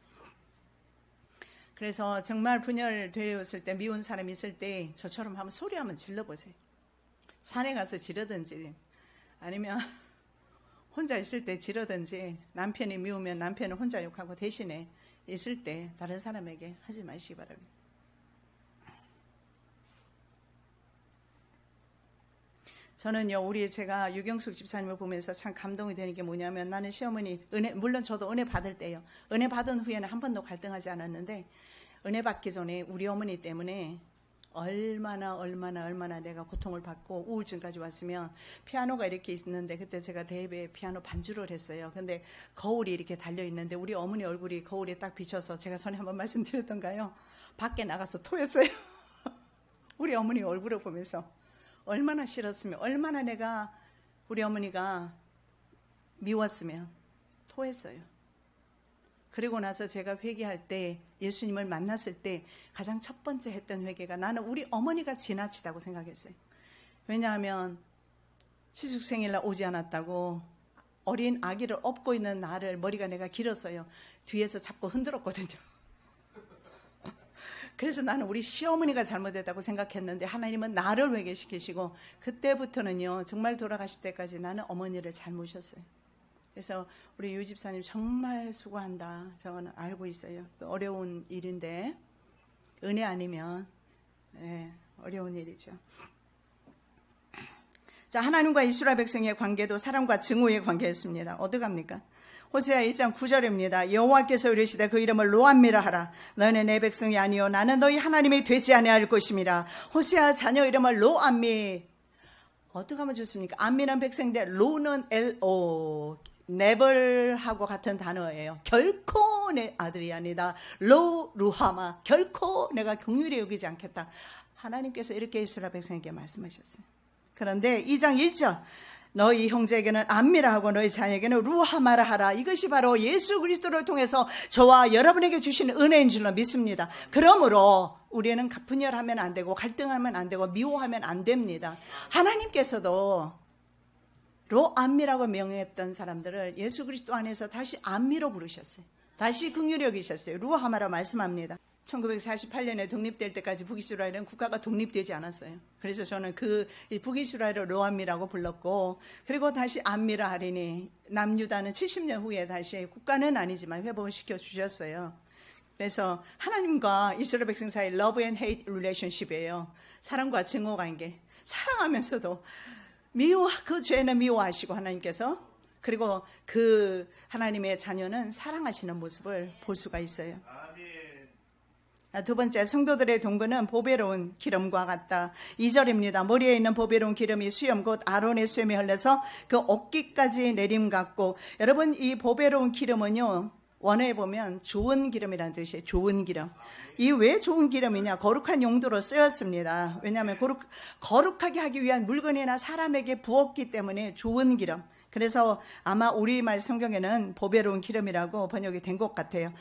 그래서 정말 분열되었을 때 미운 사람이 있을 때 저처럼 한번 소리 한번 질러보세요. 산에 가서 지르든지 아니면 혼자 있을 때 지르든지 남편이 미우면 남편은 혼자 욕하고 대신에 있을 때 다른 사람에게 하지 마시기 바랍니다. 저는요, 제가 유경숙 집사님을 보면서 참 감동이 되는 게 뭐냐면 나는 시어머니 은혜, 물론 저도 은혜 받을 때요. 은혜 받은 후에는 한 번도 갈등하지 않았는데 은혜 받기 전에 우리 어머니 때문에 얼마나 내가 고통을 받고 우울증까지 왔으면 피아노가 이렇게 있는데 그때 제가 대회에 피아노 반주를 했어요. 근데 거울이 이렇게 달려 있는데 우리 어머니 얼굴이 거울에 딱 비쳐서 제가 전에 한번 말씀드렸던가요? 밖에 나가서 토했어요. 우리 어머니 얼굴을 보면서 얼마나 싫었으면 얼마나 내가 우리 어머니가 미웠으면 토했어요. 그리고 나서 제가 회개할 때 예수님을 만났을 때 가장 첫 번째 했던 회개가 나는 우리 어머니가 지나치다고 생각했어요. 왜냐하면 시숙생일날 오지 않았다고 어린 아기를 업고 있는 나를 머리가 내가 길었어요. 뒤에서 잡고 흔들었거든요. 그래서 나는 우리 시어머니가 잘못했다고 생각했는데 하나님은 나를 회개시키시고 그때부터는요 정말 돌아가실 때까지 나는 어머니를 잘 모셨어요. 그래서 우리 유 집사님 정말 수고한다. 저는 알고 있어요. 어려운 일인데 은혜 아니면 어려운 일이죠. 자, 하나님과 이스라엘 백성의 관계도 사랑과 증오의 관계였습니다. 어떡합니까? 호세아 1장 9절입니다. 여호와께서 이르시되 그 이름을 로암미라 하라. 너희는 내 백성이 아니요 나는 너희 하나님이 되지 아니할 것임이라. 호세아 자녀 이름을 로암미. 어떻게 하면 좋습니까? 암미는 백성인데 로는 LO 네벌하고 같은 단어예요. 결코 내 아들이 아니다. 로 루하마. 결코 내가 긍휼히 여기지 않겠다. 하나님께서 이렇게 이스라엘 백성에게 말씀하셨어요. 그런데 2장 1절 너희 형제에게는 암미라 하고 너희 자녀에게는 루하마라 하라. 이것이 바로 예수 그리스도를 통해서 저와 여러분에게 주신 은혜인 줄로 믿습니다. 그러므로 우리는 분열하면 안 되고 갈등하면 안 되고 미워하면 안 됩니다. 하나님께서도 로암미라고 명했던 사람들을 예수 그리스도 안에서 다시 암미로 부르셨어요. 다시 긍휼히 여기셨어요. 루하마라 말씀합니다. 1948년에 독립될 때까지 북이스라엘은 국가가 독립되지 않았어요. 그래서 저는 그 북이스라엘을 로암미라고 불렀고, 그리고 다시 암미라 하리니 남유다는 70년 후에 다시 국가는 아니지만 회복을 시켜 주셨어요. 그래서 하나님과 이스라엘 백성 사이 love and hate relationship이에요. 사랑과 증오 관계. 사랑하면서도 그 죄는 미워하시고 하나님께서, 그리고 그 하나님의 자녀는 사랑하시는 모습을 볼 수가 있어요. 두 번째, 성도들의 동거는 보배로운 기름과 같다. 2절입니다. 머리에 있는 보배로운 기름이 수염 곧 아론의 수염이 흘러서 그 어깨까지 내림 같고. 여러분, 이 보배로운 기름은요, 원어에 보면 좋은 기름이라는 뜻이에요. 좋은 기름. 이 왜 좋은 기름이냐? 거룩한 용도로 쓰였습니다. 왜냐하면 거룩하게 하기 위한 물건이나 사람에게 부었기 때문에 좋은 기름. 그래서 아마 우리말 성경에는 보배로운 기름이라고 번역이 된 것 같아요.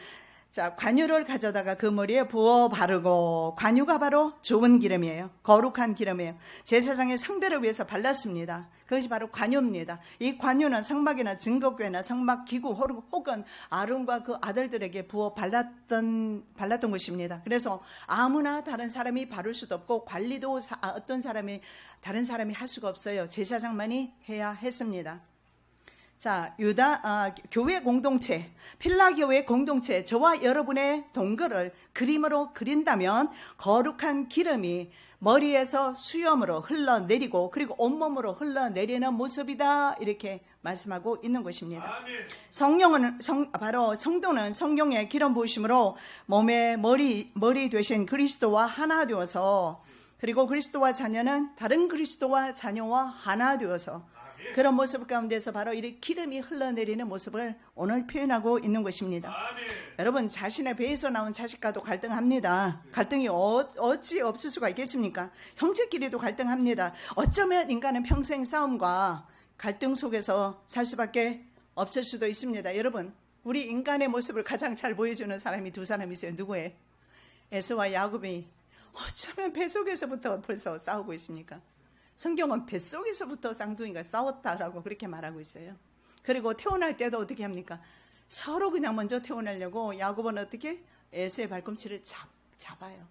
자, 관유를 가져다가 그 머리에 부어 바르고, 관유가 바로 좋은 기름이에요. 거룩한 기름이에요. 제사장의 성배를 위해서 발랐습니다. 그것이 바로 관유입니다. 이 관유는 성막이나 증거교회나 성막기구 혹은 아론과 그 아들들에게 부어 발랐던 것입니다. 그래서 아무나 다른 사람이 바를 수도 없고, 관리도 다른 사람이 할 수가 없어요. 제사장만이 해야 했습니다. 자, 교회 공동체, 필라 교회 공동체, 저와 여러분의 동거를 그림으로 그린다면 거룩한 기름이 머리에서 수염으로 흘러내리고, 그리고 온몸으로 흘러내리는 모습이다, 이렇게 말씀하고 있는 것입니다. 바로 성도는 성령의 기름 부으심으로 몸의 머리 되신 그리스도와 하나 되어서, 그리고 그리스도와 자녀는 다른 그리스도와 자녀와 하나 되어서, 그런 모습 가운데서 바로 이 기름이 흘러내리는 모습을 오늘 표현하고 있는 것입니다. 여러분, 자신의 배에서 나온 자식과도 갈등합니다. 갈등이 어찌 없을 수가 있겠습니까? 형제끼리도 갈등합니다. 어쩌면 인간은 평생 싸움과 갈등 속에서 살 수밖에 없을 수도 있습니다. 여러분, 우리 인간의 모습을 가장 잘 보여주는 사람이 두 사람이 있어요. 누구예요? 에서와 야곱이 어쩌면 배 속에서부터 벌써 싸우고 있습니까? 성경은 뱃속에서부터 쌍둥이가 싸웠다라고 그렇게 말하고 있어요. 그리고 태어날 때도 어떻게 합니까? 서로 그냥 먼저 태어나려고 야곱은 어떻게? 에서의 발꿈치를 잡아요.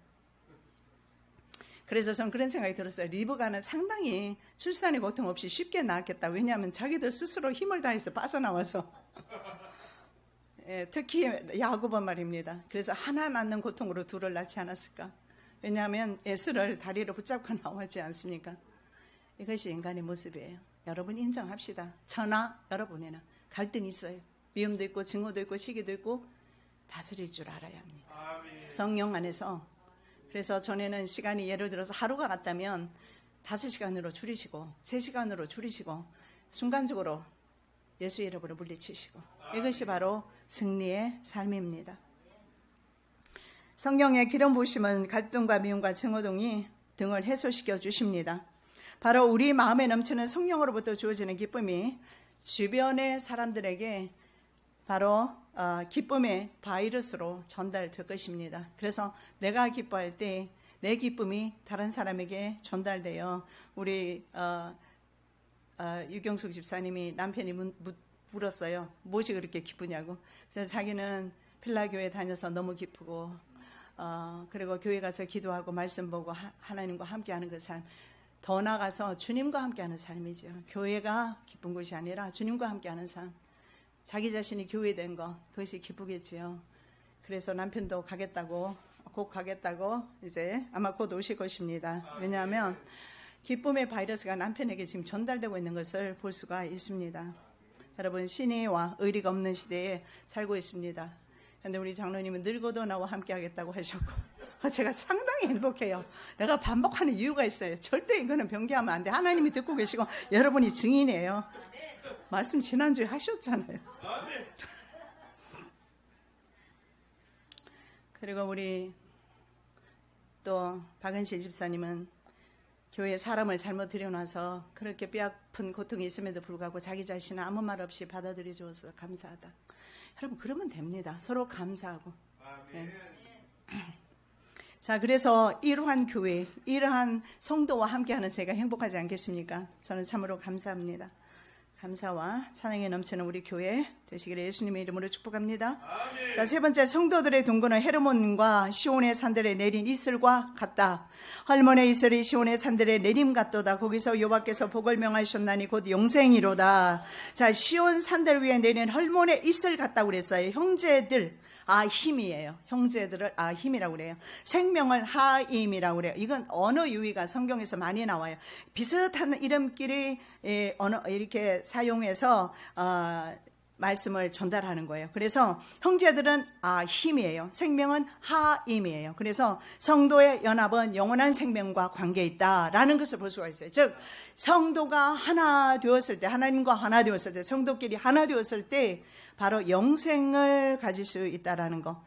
그래서 저는 그런 생각이 들었어요. 리브가는 상당히 출산의 고통 없이 쉽게 낳았겠다. 왜냐하면 자기들 스스로 힘을 다해서 빠져나와서 특히 야곱은 말입니다. 그래서 하나 낳는 고통으로 둘을 낳지 않았을까? 왜냐하면 에서를 다리로 붙잡고 나오지 않습니까? 이것이 인간의 모습이에요. 여러분 인정합시다. 저나 여러분에는 갈등이 있어요. 미움도 있고 증오도 있고 시기도 있고 다스릴 줄 알아야 합니다. 성령 안에서. 그래서 전에는 시간이 예를 들어서 하루가 같다면 5시간으로 줄이시고 3시간으로 줄이시고 순간적으로 예수 이름으로 물리치시고, 이것이 바로 승리의 삶입니다. 성령의 기름 부으심은 갈등과 미움과 증오 등을 해소시켜 주십니다. 바로 우리 마음에 넘치는 성령으로부터 주어지는 기쁨이 주변의 사람들에게 바로 기쁨의 바이러스로 전달될 것입니다. 그래서 내가 기뻐할 때 내 기쁨이 다른 사람에게 전달돼요. 우리 유경숙 집사님이 남편이 물었어요. 무엇이 그렇게 기쁘냐고. 그래서 자기는 필라교회 다녀서 너무 기쁘고, 그리고 교회 가서 기도하고 말씀 보고 하나님과 함께하는 그 삶, 더 나아가서 주님과 함께하는 삶이죠. 교회가 기쁜 것이 아니라 주님과 함께하는 삶, 자기 자신이 교회된 것, 그것이 기쁘겠지요. 그래서 남편도 곧 가겠다고 이제 아마 곧 오실 것입니다. 왜냐하면 기쁨의 바이러스가 남편에게 지금 전달되고 있는 것을 볼 수가 있습니다. 여러분, 신의와 의리가 없는 시대에 살고 있습니다. 그런데 우리 장로님은 늙어도 나와 함께 하겠다고 하셨고, 제가 상당히 행복해요. 내가 반복하는 이유가 있어요. 절대 이거는 변개하면 안 돼. 하나님이 듣고 계시고 여러분이 증인이에요. 말씀 지난주에 하셨잖아요. 그리고 우리 또 박은실 집사님은 교회에 사람을 잘못 들여놔서 그렇게 뼈아픈 고통이 있음에도 불구하고 자기 자신을 아무 말 없이 받아들여 주어서 감사하다. 여러분 그러면 됩니다. 서로 감사하고. 네. 자, 그래서 이러한 교회, 이러한 성도와 함께하는 제가 행복하지 않겠습니까? 저는 참으로 감사합니다. 감사와 찬양에 넘치는 우리 교회 되시기를 예수님의 이름으로 축복합니다. 아멘. 자, 세 번째, 성도들의 동거는 헤르몬과 시온의 산들에 내린 이슬과 같다. 헐몬의 이슬이 시온의 산들에 내림 같도다. 거기서 여호와께서 복을 명하셨나니 곧 영생이로다. 자, 시온 산들 위에 내린 헐몬의 이슬 같다고 그랬어요. 형제들, 힘이에요. 형제들을 힘이라고 그래요. 생명을 하임이라고 그래요. 이건 언어 유희가 성경에서 많이 나와요. 비슷한 이름끼리 이렇게 사용해서 말씀을 전달하는 거예요. 그래서 형제들은 힘이에요. 생명은 하임이에요. 그래서 성도의 연합은 영원한 생명과 관계 있다라는 것을 볼 수가 있어요. 즉 성도가 하나 되었을 때, 하나님과 하나 되었을 때, 성도끼리 하나 되었을 때 바로 영생을 가질 수 있다라는 거.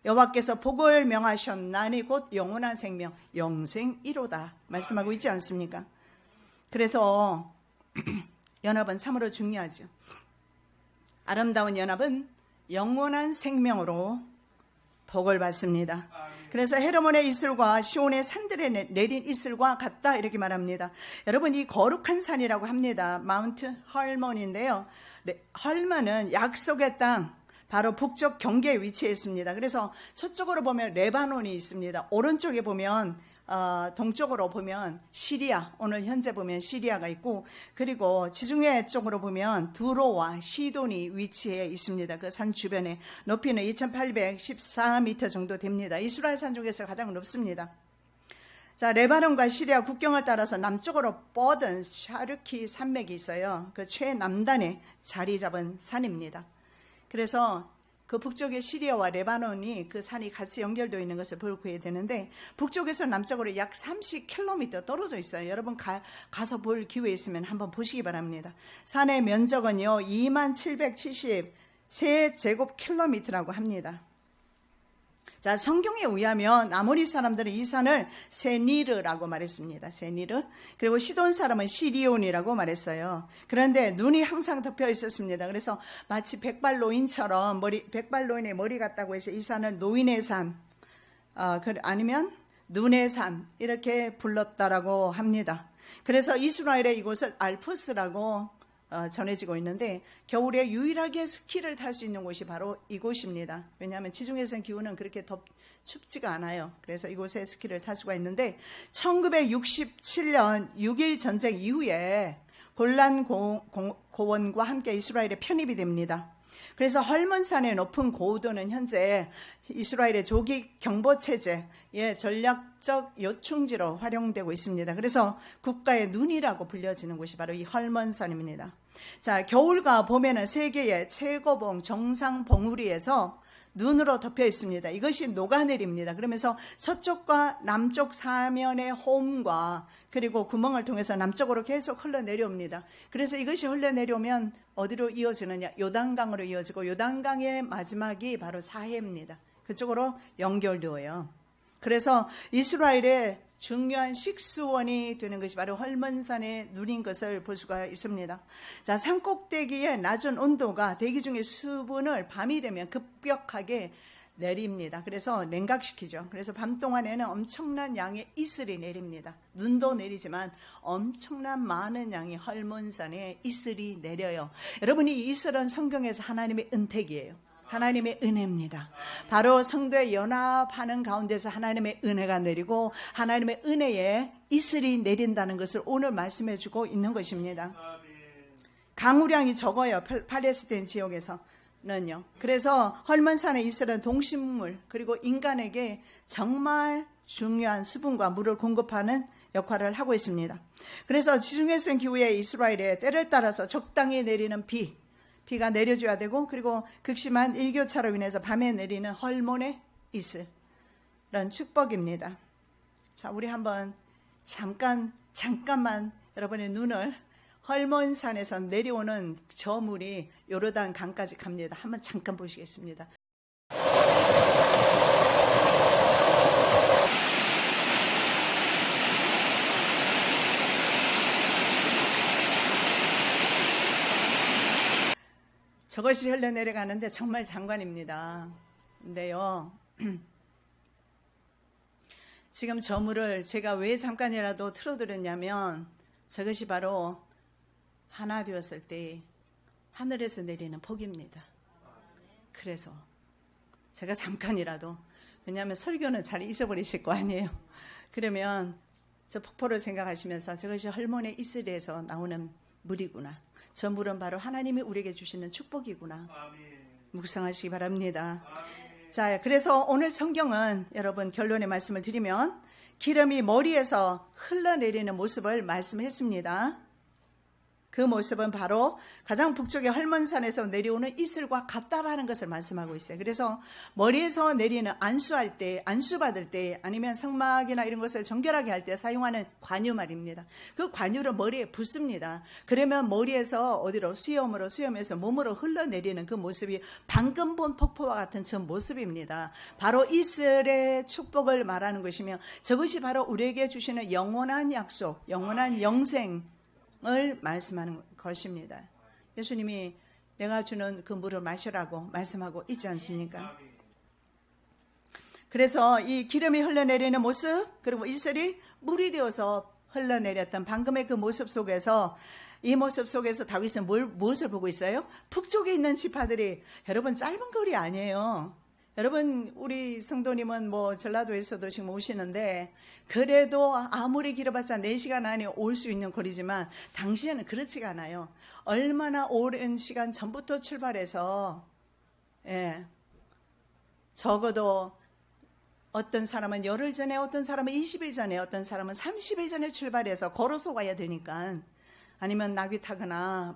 여호와께서 복을 명하셨나니 곧 영원한 생명, 영생이로다 말씀하고 있지 않습니까? 그래서 연합은 참으로 중요하죠. 아름다운 연합은 영원한 생명으로 복을 받습니다. 그래서 헤르몬의 이슬과 시온의 산들에 내린 이슬과 같다 이렇게 말합니다. 여러분 이 거룩한 산이라고 합니다. 마운트 헐몬인데요. 헐몬은 약속의 땅 바로 북쪽 경계에 위치해 있습니다. 그래서 서쪽으로 보면 레바논이 있습니다. 오른쪽에 보면 동쪽으로 보면 시리아, 오늘 현재 보면 시리아가 있고, 그리고 지중해 쪽으로 보면 두로와 시돈이 위치해 있습니다. 그 산 주변에 높이는 2814m 정도 됩니다. 이스라엘 산 중에서 가장 높습니다. 자, 레바논과 시리아 국경을 따라서 남쪽으로 뻗은 샤르키 산맥이 있어요. 그 최남단에 자리 잡은 산입니다. 그래서 그 북쪽의 시리아와 레바논이 그 산이 같이 연결되어 있는 것을 보게 되는데, 북쪽에서 남쪽으로 약 30km 떨어져 있어요. 여러분 가서 볼 기회 있으면 한번 보시기 바랍니다. 산의 면적은요 2773제곱킬로미터라고 합니다. 자, 성경에 의하면 아모리 사람들은 이 산을 세니르라고 말했습니다. 세니르. 그리고 시돈 사람은 시리온이라고 말했어요. 그런데 눈이 항상 덮여 있었습니다. 그래서 마치 백발노인처럼 백발노인의 머리 같다고 해서 이 산을 노인의 산, 아니면 눈의 산 이렇게 불렀다라고 합니다. 그래서 이스라엘의 이곳을 알프스라고 전해지고 있는데, 겨울에 유일하게 스키를 탈 수 있는 곳이 바로 이곳입니다. 왜냐하면 지중해성 기후는 그렇게 춥지가 않아요. 그래서 이곳에 스키를 탈 수가 있는데, 1967년 6.1 전쟁 이후에 골란 고원과 함께 이스라엘에 편입이 됩니다. 그래서 헐몬산의 높은 고도는 현재 이스라엘의 조기 경보체제의 전략적 요충지로 활용되고 있습니다. 그래서 국가의 눈이라고 불려지는 곳이 바로 이 헐몬산입니다. 자, 겨울과 봄에는 세계의 최고봉 정상 봉우리에서 눈으로 덮여 있습니다. 이것이 녹아내립니다. 그러면서 서쪽과 남쪽 사면의 호음과 그리고 구멍을 통해서 남쪽으로 계속 흘러내려옵니다. 그래서 이것이 흘러내려오면 어디로 이어지느냐? 요단강으로 이어지고, 요단강의 마지막이 바로 사해입니다. 그쪽으로 연결되어요. 그래서 이스라엘의 중요한 식수원이 되는 것이 바로 헐몬산의 눈인 것을 볼 수가 있습니다. 자, 산 꼭대기의 낮은 온도가 대기 중의 수분을 밤이 되면 급격하게 내립니다. 그래서 냉각시키죠. 그래서 밤 동안에는 엄청난 양의 이슬이 내립니다. 눈도 내리지만 엄청난 많은 양의 헐몬산에 이슬이 내려요. 여러분, 이 이슬은 성경에서 하나님의 은택이에요. 하나님의 은혜입니다. 바로 성도의 연합하는 가운데서 하나님의 은혜가 내리고 하나님의 은혜에 이슬이 내린다는 것을 오늘 말씀해 주고 있는 것입니다. 강우량이 적어요. 팔레스타인 지역에서는요. 그래서 헐몬산의 이슬은 동식물 그리고 인간에게 정말 중요한 수분과 물을 공급하는 역할을 하고 있습니다. 그래서 지중해성 기후에 이스라엘에 때를 따라서 적당히 내리는 비가 내려줘야 되고, 그리고 극심한 일교차로 인해서 밤에 내리는 헐몬의 이슬, 이런 축복입니다. 자, 우리 한번 잠깐만 여러분의 눈을 헐몬산에서 내려오는 저 물이 요르단 강까지 갑니다. 한번 잠깐 보시겠습니다. 저것이 흘러내려가는데 정말 장관입니다. 근데요, 지금 저 물을 제가 왜 잠깐이라도 틀어드렸냐면 저것이 바로 하나 되었을 때 하늘에서 내리는 복입니다. 그래서 제가 잠깐이라도, 왜냐하면 설교는 잘 잊어버리실 거 아니에요. 그러면 저 폭포를 생각하시면서 저것이 헐몬의 이슬에서 나오는 물이구나. 저 물은 바로 하나님이 우리에게 주시는 축복이구나. 묵상하시기 바랍니다. 자, 그래서 오늘 성경은 여러분 결론의 말씀을 드리면 기름이 머리에서 흘러내리는 모습을 말씀했습니다. 그 모습은 바로 가장 북쪽의 헐몬산에서 내려오는 이슬과 같다라는 것을 말씀하고 있어요. 그래서 머리에서 내리는 안수할 때, 안수받을 때, 아니면 성막이나 이런 것을 정결하게 할 때 사용하는 관유 말입니다. 그 관유를 머리에 붓습니다. 그러면 머리에서 어디로? 수염에서 몸으로 흘러내리는 그 모습이 방금 본 폭포와 같은 저 모습입니다. 바로 이슬의 축복을 말하는 것이며 저것이 바로 우리에게 주시는 영원한 약속, 영원한 영생 을 말씀하는 것입니다. 예수님이 내가 주는 그 물을 마시라고 말씀하고 있지 않습니까? 그래서 이 기름이 흘러내리는 모습, 그리고 이슬이 물이 되어서 흘러내렸던 방금의 그 모습 속에서, 이 모습 속에서 다윗은 무엇을 보고 있어요? 북쪽에 있는 지파들이, 여러분 짧은 거리 아니에요. 여러분 우리 성도님은 뭐 전라도에서도 지금 오시는데 그래도 아무리 길어봤자 4시간 안에 올 수 있는 거리지만 당시에는 그렇지가 않아요. 얼마나 오랜 시간 전부터 출발해서, 적어도 어떤 사람은 열흘 전에, 어떤 사람은 20일 전에, 어떤 사람은 30일 전에 출발해서 걸어서 와야 되니까, 아니면 나귀 타거나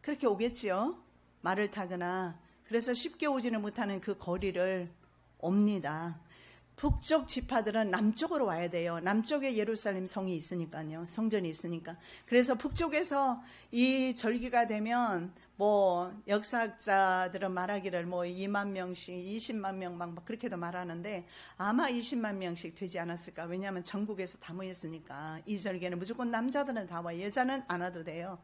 그렇게 오겠지요. 말을 타거나. 그래서 쉽게 오지는 못하는 그 거리를 옵니다. 북쪽 지파들은 남쪽으로 와야 돼요. 남쪽에 예루살렘 성이 있으니까요. 성전이 있으니까. 그래서 북쪽에서 이 절기가 되면 뭐 역사학자들은 말하기를 뭐 2만 명씩, 20만 명 막 그렇게도 말하는데 아마 20만 명씩 되지 않았을까. 왜냐하면 전국에서 다 모였으니까. 이 절기에는 무조건 남자들은 다 와요. 여자는 안 와도 돼요.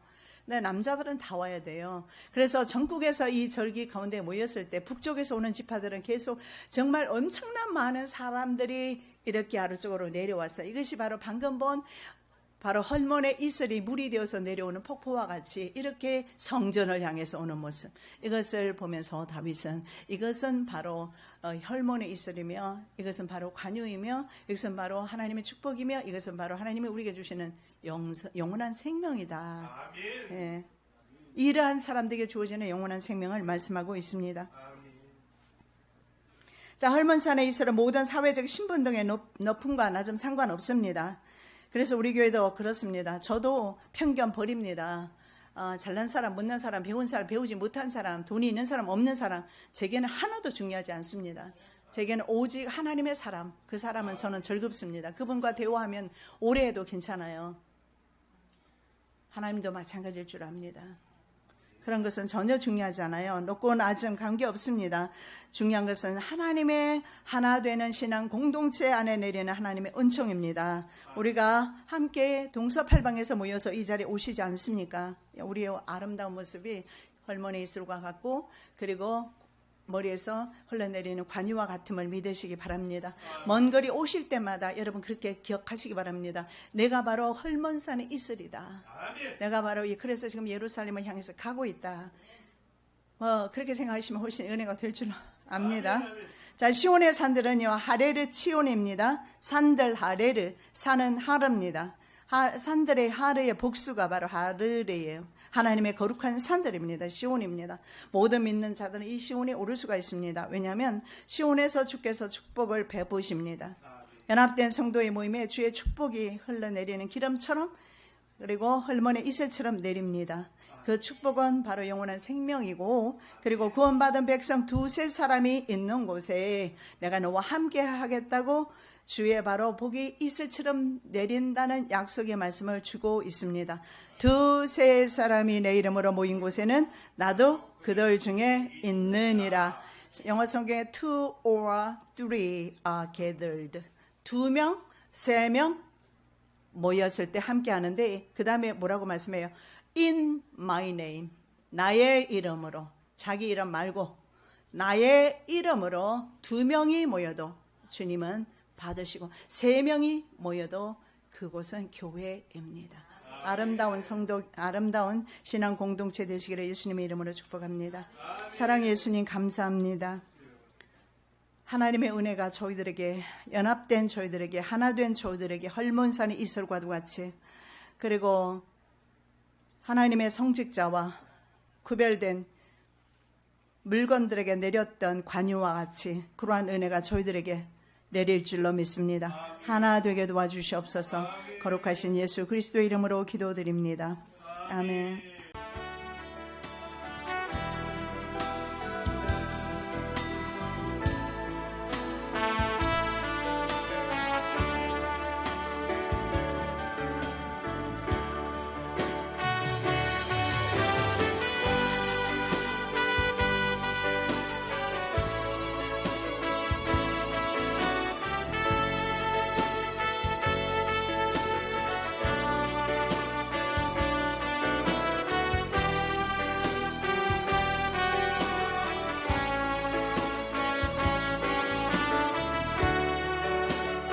네, 남자들은 다 와야 돼요. 그래서 전국에서 이 절기 가운데 모였을 때 북쪽에서 오는 지파들은 계속 정말 엄청난 많은 사람들이 이렇게 아래쪽으로 내려왔어요. 이것이 바로 방금 본 바로 헐몬의 이슬이 물이 되어서 내려오는 폭포와 같이 이렇게 성전을 향해서 오는 모습, 이것을 보면서 다윗은 이것은 바로 헐몬의 이슬이며, 이것은 바로 관유이며, 이것은 바로 하나님의 축복이며, 이것은 바로 하나님이 우리에게 주시는 영원한 생명이다. 예. 이러한 사람들에게 주어지는 영원한 생명을 말씀하고 있습니다. 자, 헐몬산의 이슬은 모든 사회적 신분 등의 높음과 낮음 상관없습니다. 그래서 우리 교회도 그렇습니다. 저도 편견 버립니다. 잘난 사람, 못난 사람, 배운 사람, 배우지 못한 사람, 돈이 있는 사람, 없는 사람, 제게는 하나도 중요하지 않습니다. 제게는 오직 하나님의 사람, 그 사람은 저는 즐겁습니다. 그분과 대화하면 오래 해도 괜찮아요. 하나님도 마찬가지일 줄 압니다. 그런 것은 전혀 중요하지 않아요. 높고 낮음 관계없습니다. 중요한 것은 하나님의 하나 되는 신앙 공동체 안에 내리는 하나님의 은총입니다. 우리가 함께 동서팔방에서 모여서 이 자리에 오시지 않습니까? 우리의 아름다운 모습이 헐몬의 이슬과 같고, 그리고 머리에서 흘러내리는 관유와 같음을 믿으시기 바랍니다. 먼 거리 오실 때마다 여러분 그렇게 기억하시기 바랍니다. 내가 바로 헐몬산의 이슬이다. 내가 바로 그래서 지금 예루살렘을 향해서 가고 있다. 그렇게 생각하시면 훨씬 은혜가 될 줄 압니다. 자, 시온의 산들은요, 하레르 치온입니다. 산들 하레르, 산은 하르입니다. 산들의 하르의 복수가 바로 하르르예요. 하나님의 거룩한 산들입니다. 시온입니다. 모든 믿는 자들은 이 시온에 오를 수가 있습니다. 왜냐하면 시온에서 주께서 축복을 베푸십니다. 연합된 성도의 모임에 주의 축복이 흘러내리는 기름처럼, 그리고 헐몬의 이슬처럼 내립니다. 그 축복은 바로 영원한 생명이고, 그리고 구원받은 백성 두세 사람이 있는 곳에 내가 너와 함께 하겠다고 주의 바로 복이 이슬처럼 내린다는 약속의 말씀을 주고 있습니다. 두세 사람이 내 이름으로 모인 곳에는 나도 그들 중에 있느니라. 영어 성경에 two or three are gathered. 2명, 3명 모였을 때 함께 하는데, 그 다음에 뭐라고 말씀해요? In my name. 나의 이름으로. 자기 이름 말고 나의 이름으로 2명이 모여도 주님은 받으시고 3명이 모여도 그곳은 교회입니다. 아름다운 성도, 아름다운 신앙 공동체 되시기를 예수님의 이름으로 축복합니다. 사랑의 예수님 감사합니다. 하나님의 은혜가 저희들에게, 연합된 저희들에게, 하나된 저희들에게 헐몬산의 이슬과도 같이, 그리고 하나님의 성직자와 구별된 물건들에게 내렸던 관유와 같이 그러한 은혜가 저희들에게 내릴 줄로 믿습니다. 하나 되게 도와주시옵소서. 거룩하신 예수 그리스도의 이름으로 기도드립니다. 아멘.